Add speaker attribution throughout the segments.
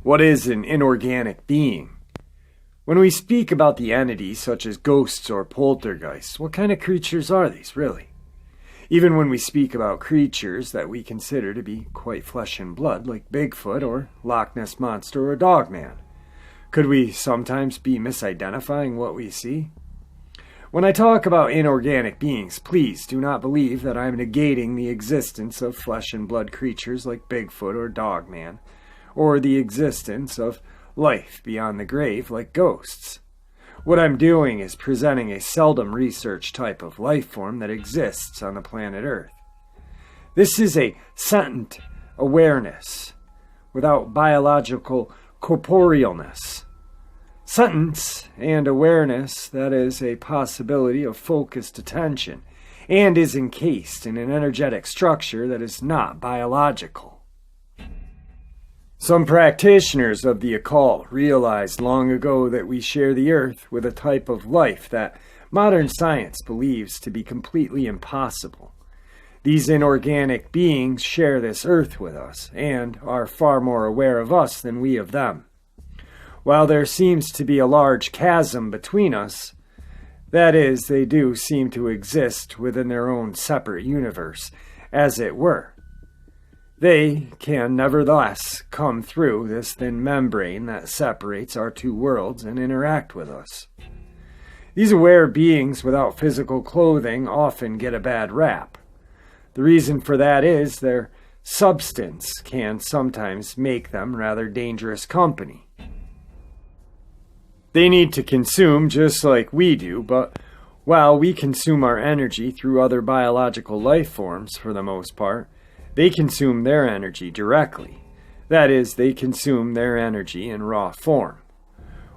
Speaker 1: What is an inorganic being? When we speak about the entities such as ghosts or poltergeists, what kind of creatures are these, really? Even when we speak about creatures that we consider to be quite flesh and blood, like Bigfoot or Loch Ness Monster or Dogman, could we sometimes be misidentifying what we see? When I talk about inorganic beings, please do not believe that I am negating the existence of flesh and blood creatures like Bigfoot or Dogman, or the existence of life beyond the grave like ghosts. What I'm doing is presenting a seldom researched type of life form that exists on the planet Earth. This is a sentient awareness without biological corporealness. Sentience and awareness that is a possibility of focused attention and is encased in an energetic structure that is not biological. Some practitioners of the occult realized long ago that we share the earth with a type of life that modern science believes to be completely impossible. These inorganic beings share this earth with us and are far more aware of us than we of them. While there seems to be a large chasm between us, that is, they do seem to exist within their own separate universe, as it were. They can nevertheless come through this thin membrane that separates our two worlds and interact with us. These aware beings without physical clothing often get a bad rap. The reason for that is their substance can sometimes make them rather dangerous company. They need to consume just like we do, but while we consume our energy through other biological life forms for the most part, they consume their energy directly. That is, they consume their energy in raw form.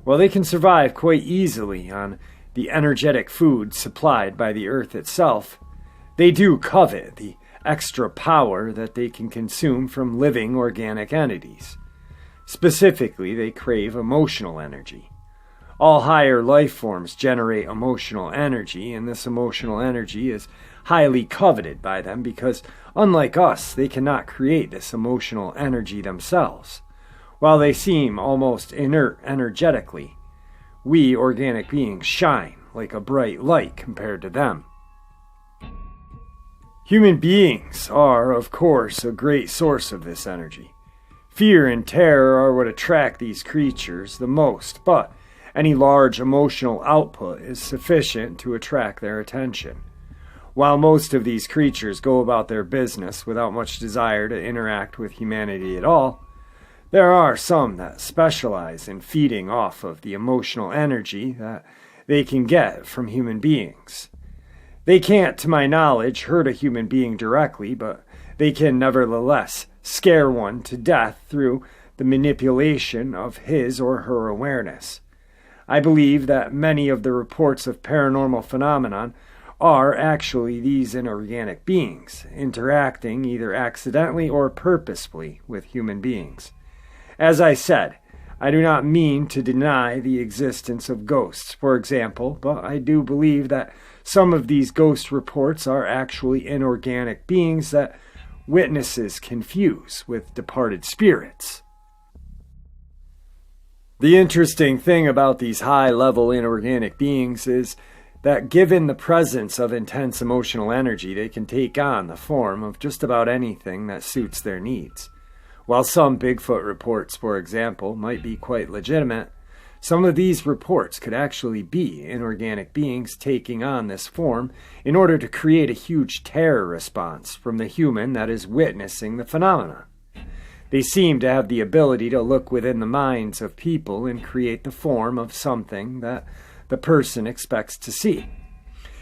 Speaker 1: While they can survive quite easily on the energetic food supplied by the earth itself, they do covet the extra power that they can consume from living organic entities. Specifically, they crave emotional energy. All higher life forms generate emotional energy, and this emotional energy is highly coveted by them because, unlike us, they cannot create this emotional energy themselves. While they seem almost inert energetically, we organic beings shine like a bright light compared to them. Human beings are, of course, a great source of this energy. Fear and terror are what attract these creatures the most, but any large emotional output is sufficient to attract their attention. While most of these creatures go about their business without much desire to interact with humanity at all, there are some that specialize in feeding off of the emotional energy that they can get from human beings. They can't, to my knowledge, hurt a human being directly, but they can nevertheless scare one to death through the manipulation of his or her awareness. I believe that many of the reports of paranormal phenomenon are actually these inorganic beings, interacting either accidentally or purposefully with human beings. As I said, I do not mean to deny the existence of ghosts, for example, but I do believe that some of these ghost reports are actually inorganic beings that witnesses confuse with departed spirits. The interesting thing about these high-level inorganic beings is that given the presence of intense emotional energy, they can take on the form of just about anything that suits their needs. While some Bigfoot reports, for example, might be quite legitimate, some of these reports could actually be inorganic beings taking on this form in order to create a huge terror response from the human that is witnessing the phenomenon. They seem to have the ability to look within the minds of people and create the form of something that the person expects to see.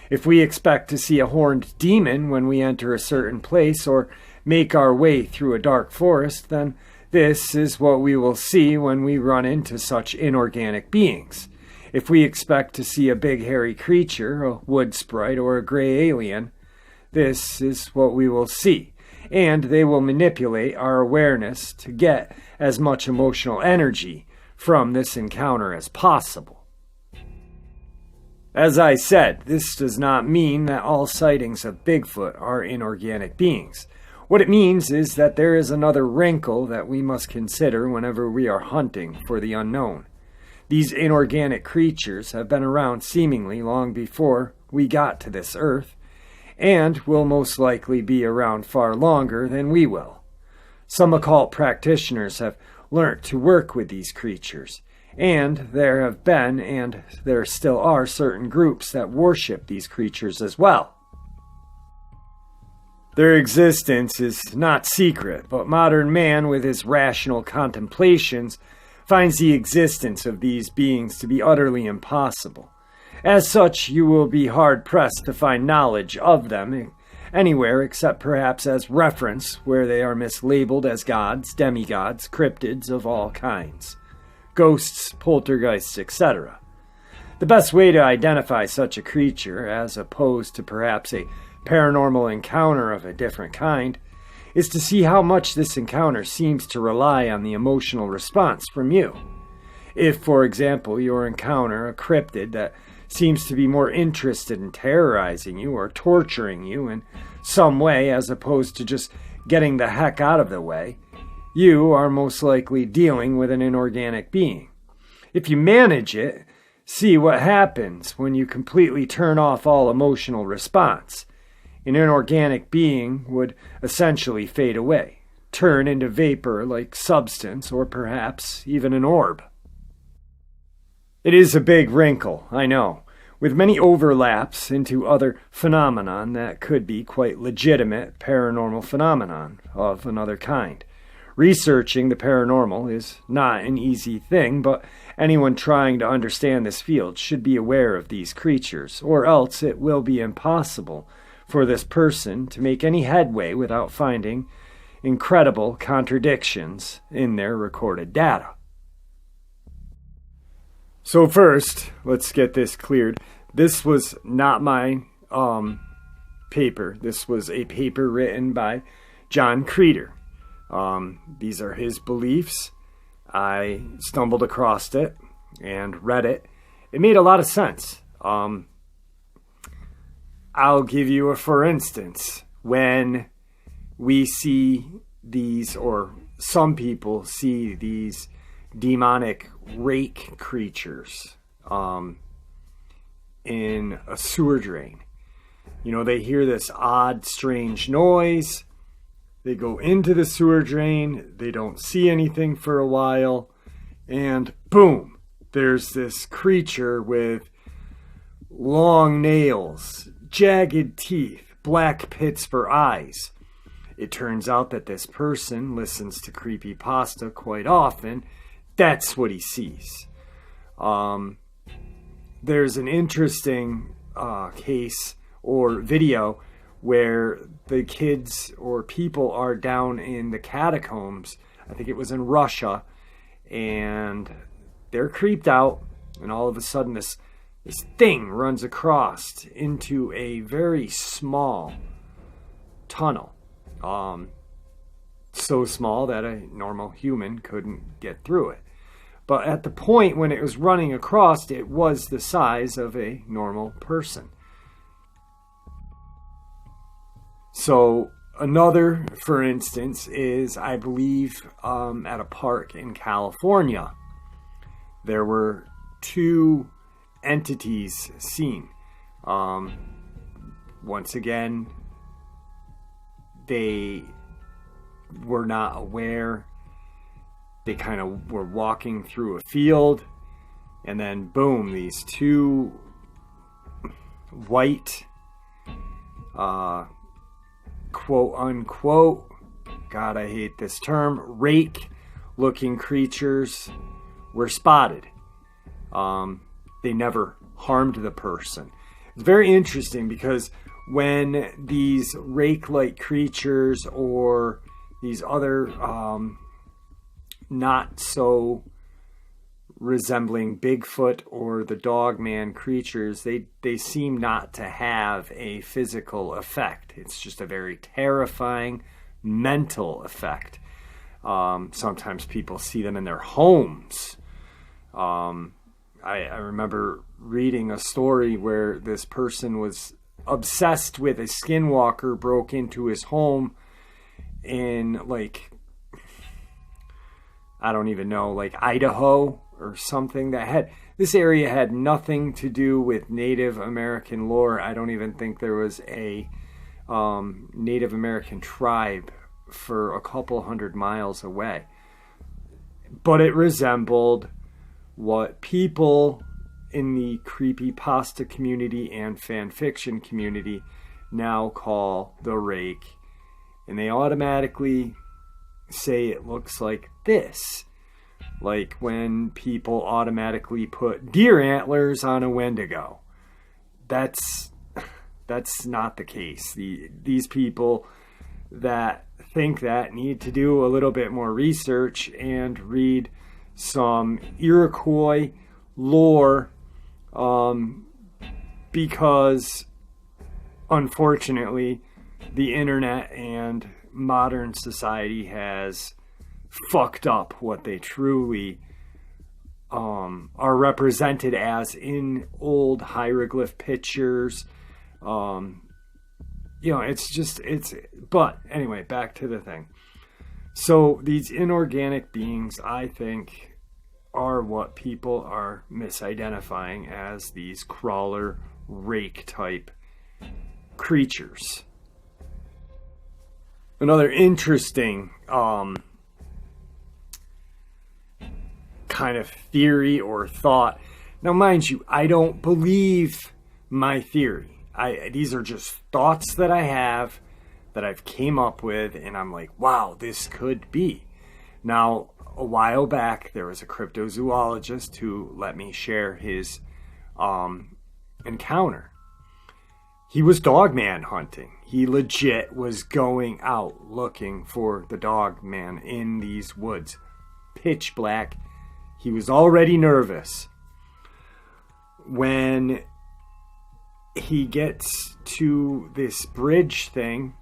Speaker 1: If we expect to see a horned demon when we enter a certain place or make our way through a dark forest, then this is what we will see when we run into such inorganic beings. If we expect to see a big hairy creature, a wood sprite, or a gray alien, this is what we will see. And they will manipulate our awareness to get as much emotional energy from this encounter as possible. As I said, this does not mean that all sightings of Bigfoot are inorganic beings. What it means is that there is another wrinkle that we must consider whenever we are hunting for the unknown. These inorganic creatures have been around seemingly long before we got to this earth, and will most likely be around far longer than we will. Some occult practitioners have learnt to work with these creatures, and there have been, and there still are, certain groups that worship these creatures as well. Their existence is not secret, but modern man, with his rational contemplations, finds the existence of these beings to be utterly impossible. As such, you will be hard-pressed to find knowledge of them anywhere except perhaps as reference, where they are mislabeled as gods, demigods, cryptids of all kinds, ghosts, poltergeists, etc. The best way to identify such a creature, as opposed to perhaps a paranormal encounter of a different kind, is to see how much this encounter seems to rely on the emotional response from you. If, for example, you encounter a cryptid that seems to be more interested in terrorizing you or torturing you in some way as opposed to just getting the heck out of the way, you are most likely dealing with an inorganic being. If you manage it, see what happens when you completely turn off all emotional response. An inorganic being would essentially fade away, turn into vapor-like substance, or perhaps even an orb. It is a big wrinkle, I know, with many overlaps into other phenomenon that could be quite legitimate paranormal phenomenon of another kind. Researching the paranormal is not an easy thing, but anyone trying to understand this field should be aware of these creatures, or else it will be impossible for this person to make any headway without finding incredible contradictions in their recorded data. So first, let's get this cleared. This was not my paper. This was a paper written by John Creeder. These are his beliefs. I stumbled across it and read it. It made a lot of sense. I'll give you a for instance. When we see these, or some people see these demonic rake creatures in a sewer drain. You know, they hear this odd, strange noise. They go into the sewer drain. They don't see anything for a while. And boom, there's this creature with long nails, jagged teeth, black pits for eyes. It turns out that this person listens to Creepypasta quite often. That's what he sees. There's an interesting case or video where the kids or people are down in the catacombs. I think it was in Russia. And they're creeped out. And all of a sudden this thing runs across into a very small tunnel. So small that a normal human couldn't get through it. But at the point when it was running across, it was the size of a normal person. So another, for instance, is, I believe, at a park in California. There were two entities seen. Once again, they were not aware. They kind of were walking through a field, and then boom, these two white, quote unquote, God, I hate this term, rake looking creatures were spotted. They never harmed the person. It's very interesting because when these rake-like creatures or these other not so resembling Bigfoot or the Dogman creatures, they seem not to have a physical effect. It's just a very terrifying mental effect. Sometimes people see them in their homes. I remember reading a story where this person was obsessed with a skinwalker, broke into his home in, like, I don't even know, like Idaho or something. This area had nothing to do with Native American lore. I don't even think there was a Native American tribe for a couple 100 miles away. But it resembled what people in the creepypasta community and fan fiction community now call the rake. And they automatically say it looks like this. Like when people automatically put deer antlers on a Wendigo. That's not the case. These people that think that need to do a little bit more research and read some Iroquois lore, because unfortunately the internet and modern society has fucked up what they truly are represented as in old hieroglyph pictures. But anyway, back to the thing. So these inorganic beings, I think, are what people are misidentifying as these crawler rake type creatures. Another interesting kind of theory or thought. Now, mind you, I don't believe my theory. These are just thoughts that I have that I've came up with, and I'm like, wow, this could be. Now, a while back, there was a cryptozoologist who let me share his encounter. He was Dogman hunting. He legit was going out looking for the Dogman in these woods. Pitch black. He was already nervous. When he gets to this bridge thing,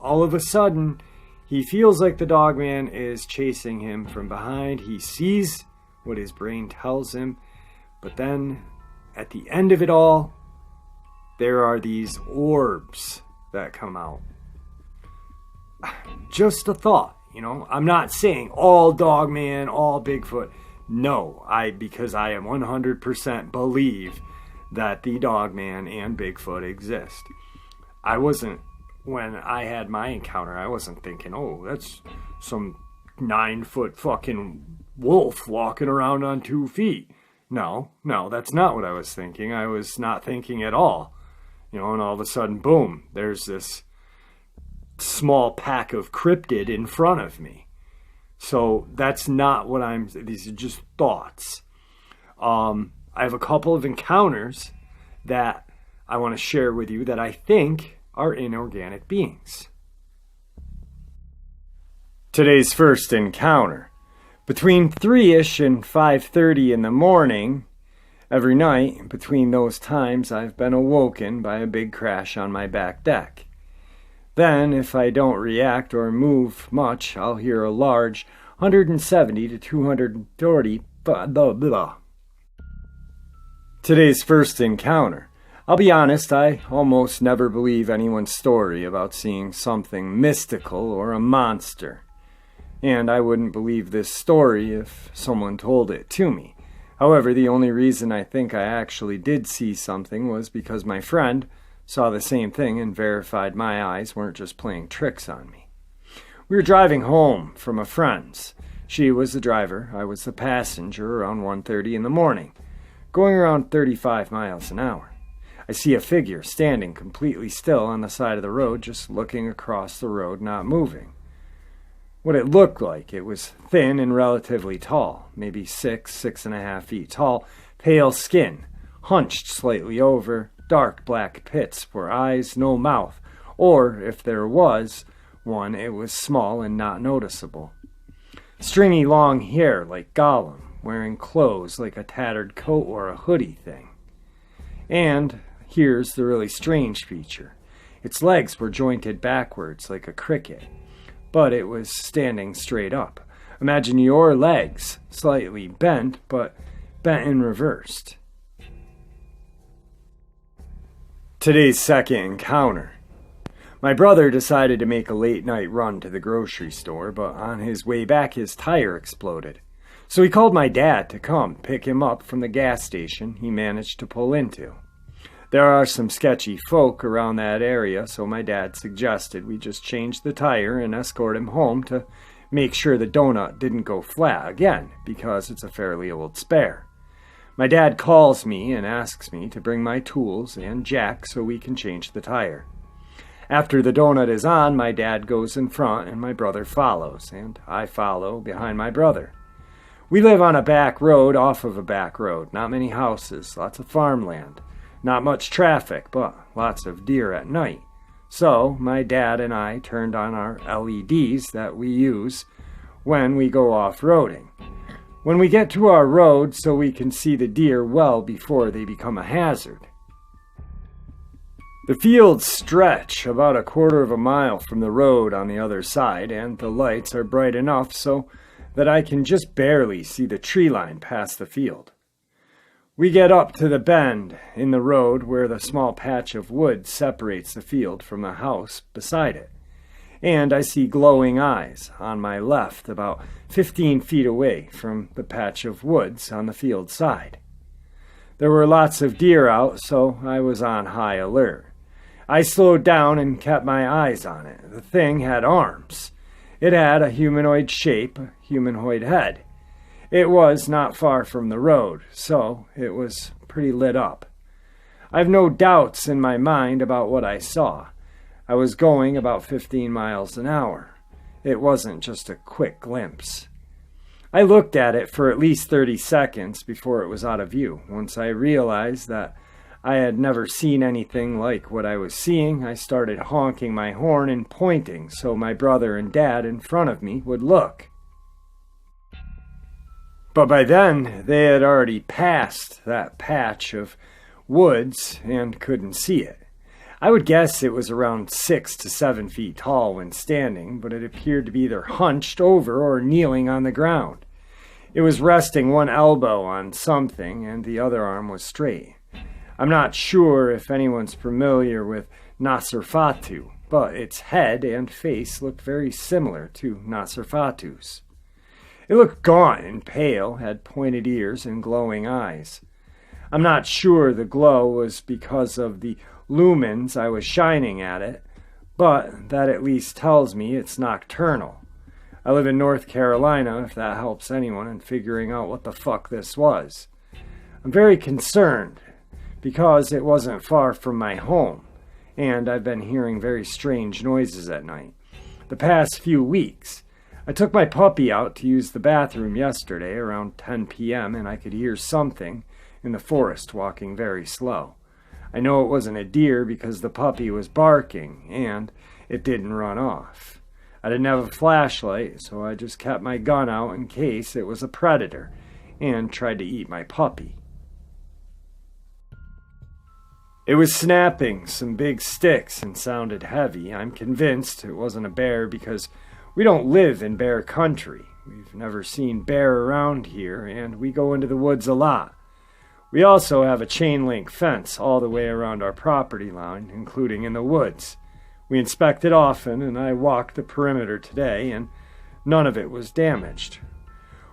Speaker 1: all of a sudden, he feels like the Dogman is chasing him from behind. He sees what his brain tells him. But then, at the end of it all, there are these orbs that come out. Just a thought, you know. I'm not saying all Dogman, all Bigfoot. No, because I am 100% believe that the Dogman and Bigfoot exist. When I had my encounter, I wasn't thinking, oh, that's some 9-foot fucking wolf walking around on 2 feet. No, that's not what I was thinking. I was not thinking at all. You know, and all of a sudden, boom, there's this small pack of cryptid in front of me. So that's not what these are just thoughts. I have a couple of encounters that I want to share with you that I think are inorganic beings. Today's first encounter. Between 3-ish and 5:30 in the morning, every night, between those times, I've been awoken by a big crash on my back deck. Then, if I don't react or move much, I'll hear a large 170 to 230 blah, blah, blah. Today's first encounter. I'll be honest, I almost never believe anyone's story about seeing something mystical or a monster. And I wouldn't believe this story if someone told it to me. However, the only reason I think I actually did see something was because my friend saw the same thing and verified my eyes weren't just playing tricks on me. We were driving home from a friend's. She was the driver, I was the passenger around 1:30 in the morning, going around 35 miles an hour. I see a figure standing completely still on the side of the road, just looking across the road, not moving. What it looked like, it was thin and relatively tall, maybe 6.5 feet tall, pale skin, hunched slightly over, dark black pits for eyes, no mouth, or if there was one, it was small and not noticeable. Stringy long hair like Gollum, wearing clothes like a tattered coat or a hoodie thing. And here's the really strange feature. Its legs were jointed backwards like a cricket, but it was standing straight up. Imagine your legs, slightly bent, but bent and reversed. Today's second encounter. My brother decided to make a late-night run to the grocery store, but on his way back his tire exploded. So he called my dad to come pick him up from the gas station he managed to pull into. There are some sketchy folk around that area, so my dad suggested we just change the tire and escort him home to make sure the donut didn't go flat again, because it's a fairly old spare. My dad calls me and asks me to bring my tools and jack so we can change the tire. After the donut is on, my dad goes in front and my brother follows, and I follow behind my brother. We live on a back road off of a back road, not many houses, lots of farmland. Not much traffic, but lots of deer at night. So, my dad and I turned on our LEDs that we use when we go off-roading. When we get to our road, so we can see the deer well before they become a hazard. The fields stretch about a quarter of a mile from the road on the other side, and the lights are bright enough so that I can just barely see the tree line past the field. We get up to the bend in the road where the small patch of wood separates the field from the house beside it, and I see glowing eyes on my left about 15 feet away from the patch of woods on the field side. There were lots of deer out, so I was on high alert. I slowed down and kept my eyes on it. The thing had arms. It had a humanoid shape, a humanoid head. It was not far from the road, so it was pretty lit up. I've no doubts in my mind about what I saw. I was going about 15 miles an hour. It wasn't just a quick glimpse. I looked at it for at least 30 seconds before it was out of view. Once I realized that I had never seen anything like what I was seeing, I started honking my horn and pointing so my brother and dad in front of me would look. But by then, they had already passed that patch of woods and couldn't see it. I would guess it was around 6 to 7 feet tall when standing, but it appeared to be either hunched over or kneeling on the ground. It was resting one elbow on something, and the other arm was straight. I'm not sure if anyone's familiar with Nosferatu, but its head and face looked very similar to Nosferatu's. It looked gaunt and pale, had pointed ears and glowing eyes. I'm not sure the glow was because of the lumens I was shining at it, but that at least tells me it's nocturnal. I live in North Carolina, if that helps anyone in figuring out what the fuck this was. I'm very concerned, because it wasn't far from my home, and I've been hearing very strange noises at night. The past few weeks, I took my puppy out to use the bathroom yesterday around 10 p.m. and I could hear something in the forest walking very slow. I know it wasn't a deer because the puppy was barking and it didn't run off. I didn't have a flashlight, so I just kept my gun out in case it was a predator and tried to eat my puppy. It was snapping some big sticks and sounded heavy. I'm convinced it wasn't a bear because we don't live in bear country. We've never seen bear around here, and we go into the woods a lot. We also have a chain-link fence all the way around our property line, including in the woods. We inspect it often, and I walked the perimeter today, and none of it was damaged.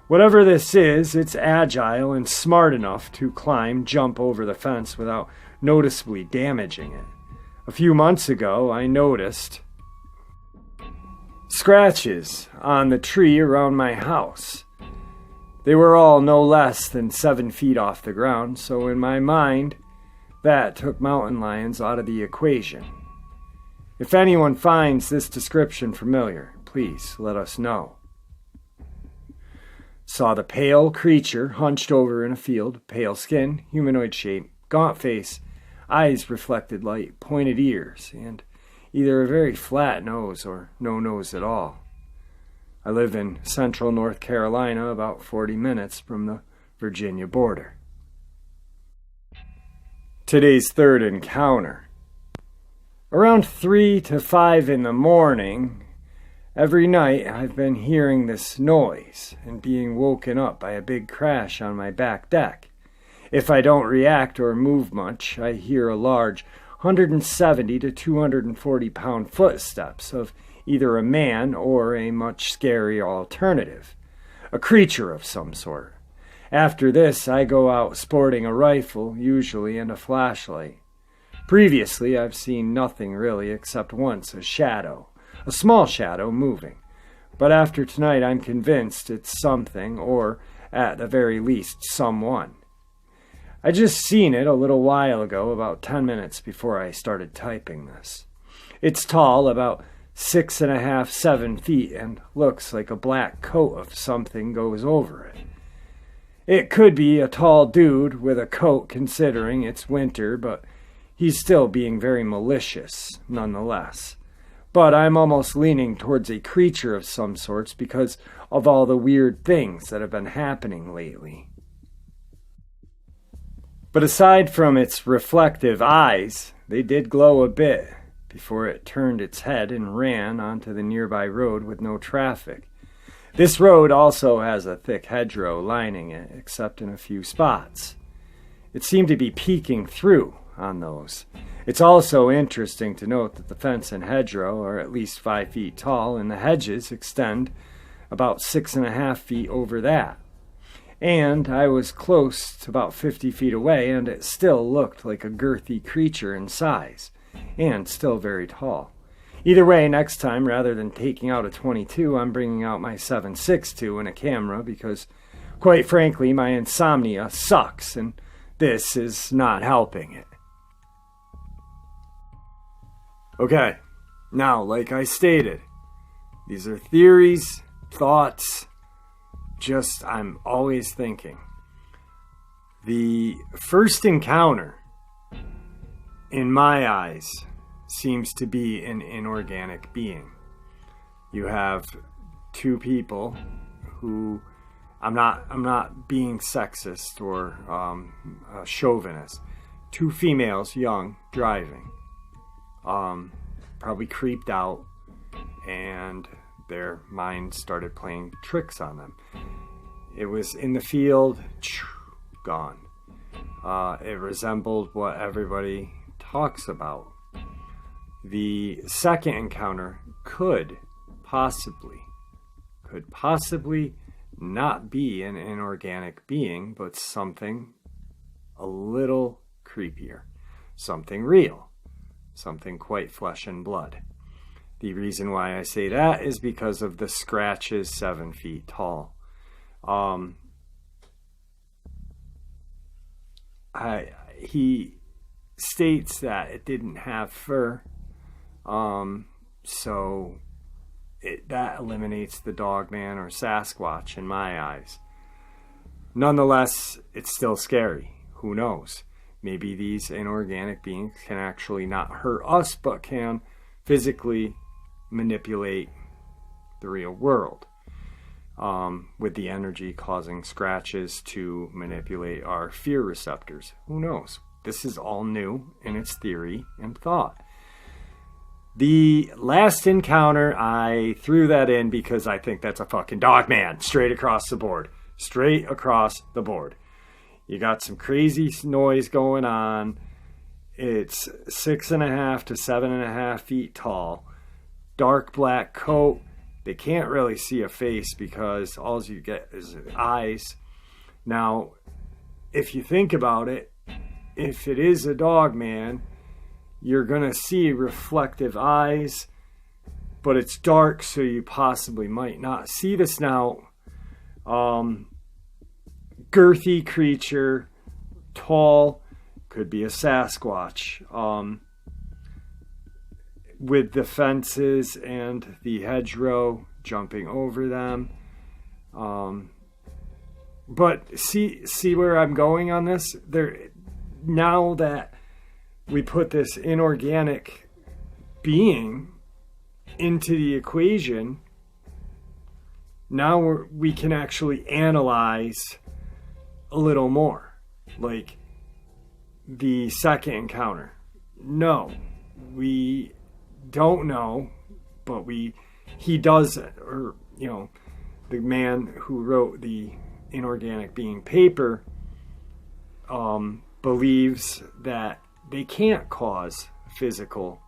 Speaker 1: Whatever this is, it's agile and smart enough to jump over the fence without noticeably damaging it. A few months ago, I noticed scratches on the tree around my house. They were all no less than 7 feet off the ground, so in my mind, that took mountain lions out of the equation. If anyone finds this description familiar, please let us know. Saw the pale creature hunched over in a field, pale skin, humanoid shape, gaunt face, eyes reflected light, pointed ears, and either a very flat nose or no nose at all. I live in central North Carolina, about 40 minutes from the Virginia border. Today's third encounter. Around 3 to 5 in the morning, every night I've been hearing this noise and being woken up by a big crash on my back deck. If I don't react or move much, I hear a large, 170 to 240 pound footsteps of either a man or a much scarier alternative, a creature of some sort. After this, I go out sporting a rifle, usually, and a flashlight. Previously, I've seen nothing really except once a shadow, a small shadow moving. But after tonight, I'm convinced it's something, or at the very least, someone. I just seen it a little while ago, about 10 minutes before I started typing this. It's tall, about 6.5, 7 feet, and looks like a black coat of something goes over it. It could be a tall dude with a coat considering it's winter, but he's still being very malicious, nonetheless. But I'm almost leaning towards a creature of some sorts because of all the weird things that have been happening lately. But aside from its reflective eyes, they did glow a bit before it turned its head and ran onto the nearby road with no traffic. This road also has a thick hedgerow lining it, except in a few spots. It seemed to be peeking through on those. It's also interesting to note that the fence and hedgerow are at least 5 feet tall, and the hedges extend about 6.5 feet over that. And I was close to about 50 feet away, and it still looked like a girthy creature in size, and still very tall. Either way, next time, rather than taking out a .22, I'm bringing out my 7.62 and a camera because, quite frankly, my insomnia sucks, and this is not helping it. Okay, now, like I stated, these are theories, thoughts, I'm always thinking. The first encounter, in my eyes, seems to be an inorganic being. You have two people who, I'm not being sexist or chauvinist. Two females, young, driving, probably creeped out, and their mind started playing tricks on them. It was in the field, gone. It resembled what everybody talks about. The second encounter could possibly not be an inorganic being, but something a little creepier, something real, something quite flesh and blood. The reason why I say that is because of the scratches 7 feet tall. He states that it didn't have fur, so that eliminates the Dogman or Sasquatch in my eyes. Nonetheless, it's still scary. Who knows? Maybe these inorganic beings can actually not hurt us, but can physically manipulate the real world, with the energy causing scratches to manipulate our fear receptors. Who knows? This is all new in its theory and thought. The last encounter, I threw that in because I think that's a fucking Dogman, straight across the board. Straight across the board. You got some crazy noise going on. It's 6.5 to 7.5 feet tall. Dark black coat. They can't really see a face because all you get is eyes. Now, if you think about it, if it is a Dogman, you're going to see reflective eyes, but it's dark, so you possibly might not see this now. Girthy creature, tall, could be a Sasquatch, with the fences and the hedgerow jumping over them. But see where I'm going on this? Now that we put this inorganic being into the equation, now we can actually analyze a little more. Like the second encounter. No, we don't know, but he does it. Or, the man who wrote the inorganic being paper believes that they can't cause physical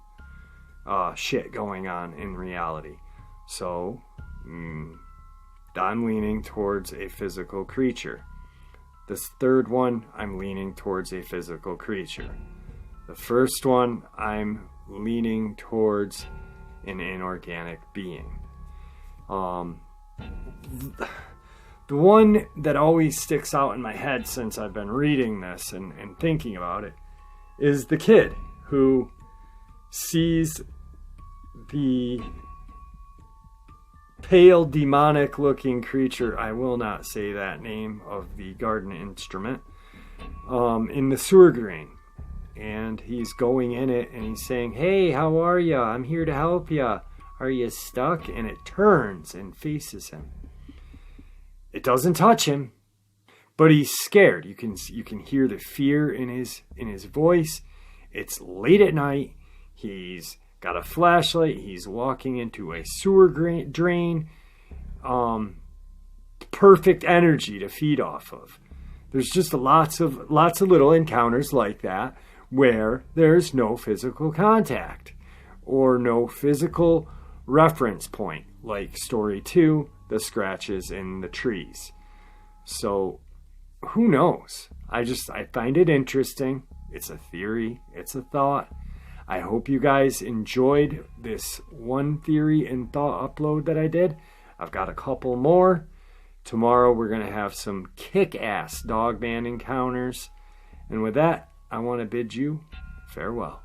Speaker 1: shit going on in reality. So I'm leaning towards a physical creature. This third one, I'm leaning towards a physical creature. The first one, I'm leaning towards an inorganic being. The one that always sticks out in my head since I've been reading this and thinking about it is the kid who sees the pale, demonic-looking creature, I will not say that name of the garden instrument, in the sewer drain. And he's going in it and he's saying, "Hey, how are ya? I'm here to help ya. Are you stuck?" And it turns and faces him. It doesn't touch him, but he's scared. You can hear the fear in his voice. It's late at night. He's got a flashlight. He's walking into a sewer drain. Perfect energy to feed off of. There's just lots of little encounters like that where there's no physical contact or no physical reference point, like story 2, the scratches in the trees. So who knows? I find it interesting. It's a theory. It's a thought. I hope you guys enjoyed this one theory and thought upload that I did. I've got a couple more. Tomorrow we're going to have some kick-ass Dogman encounters. And with that, I want to bid you farewell.